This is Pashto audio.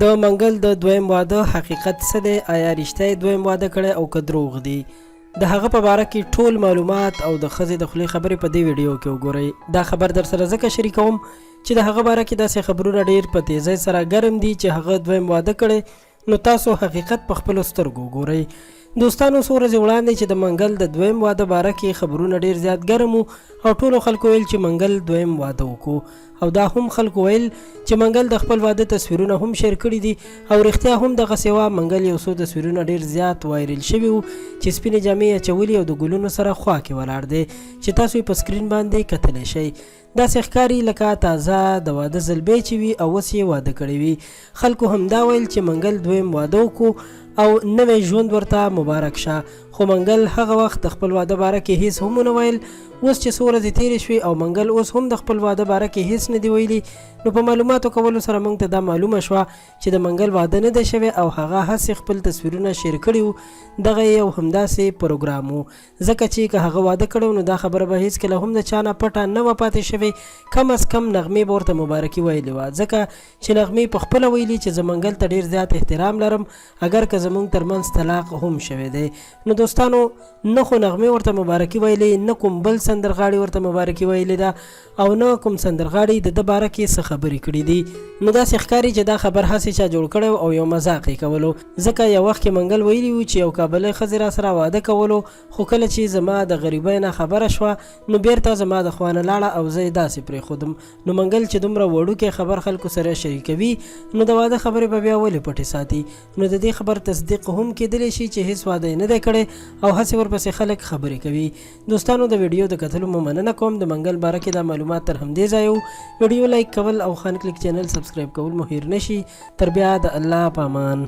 د منګل د دویم واده حقیقت څه دی؟ آیا رښتیا یې دویم واده کړی او که دروغ دی؟ د هغه په باره کې ټول معلومات او د ښځې د خولې خبرې په دې ویډیو کې وګورئ. دا خبر در سره ځکه شریکوم چې د هغه باره کې داسې خبرونه ډېر په تیزۍ سره ګرم دي چې هغه دویم واده کړی، نو تاسو حقیقت په خپلو سترګو وګورئ. دوستانو، څو ورځې وړاندې چې د منګل د دویم واده باره کې خبرونه ډېر زیات ګرم وو او ټولو خلکو ویل چې منګل دویم واده وکړو، او دا هم خلکو ویل چې منګل د خپل واده تصویرونه هم شیر کړي دي، او رښتیا هم دغسې وه. منګل یو څو تصویرونه ډېر زیات وایرل شوي وو چې سپینې جامې یې اچولي او د ګلونو سره خوا کې ولاړ دی چې تاسو یې په سکرین باندې کتلی شئ. داسې ښکاري لکه تازه د واده زلبۍ چې وي او اوس یې واده کړی وي. خلکو همدا ویل چې منګل دویم واده وکړو او نوی ژوند ورته مبارک شه، خو منګل هغه وخت د خپل واده باره کې هیڅ هم ونه ویل. اوس چې څو ورځې تېرې شوې او منګل اوس هم د خپل واده باره کې هیڅ نه دی ویلي، نو په معلوماتو کولو سره موږ ته دا معلومه شوه چې د منګل واده نه دی شوی او هغه هسې خپل تصویرونه شیر کړي وو. دغه یو همداسې پروګرام وو، ځکه چې که هغه واده کړی نو دا خبره به هیڅکله هم د چا نه پټه نه وه پاتې شوې. کم از کم نغمې به ورته مبارکي ویلې وه، ځکه چې نغمې په خپله ویلي چې زه منګل ته ډېر زیات احترام لرم، اگر که زموږ ترمنځ طلاق هم شوی دی. نو دوستانو، نه خو نغمې ورته مبارکي ویلې، نه کوم بل سندرغاړي ورته مبارکي ویلې ده، او نه کوم سندرغاړي د ده باره کې څه خبرې کړي دي. نو داسې ښکاري چې دا خبر هسې چا جوړ کړی او یو مذاق یې کولو، ځکه یو وخت کې منګل ویلي وو چې یو کابلۍ ښځې را سره واده کولو، خو کله چې زما د غریبۍ نه خبره شوه نو بیرته زما د خوا نه لاړه او زه یې داسې پرېښودم. نو منګل چې دومره وړوکی خبر خلکو سره شریکوي، نو د واده خبرې به بیا ولې پټې ساتي؟ نو د دې خبر تصدیق هم کېدلی شي چې هیڅ واده یې نه دی کړی او هسې ورپسې خلک خبرې کوي. دوستانو، د ویډیو د کتلو مو مننه کوم. د منګل باره کې دا معلومات تر همدې ځای وو. ویډیو لایک کول او خان کلیک چینل سبسکرایب کول مو هیر نشي. تر بیا د الله په امان.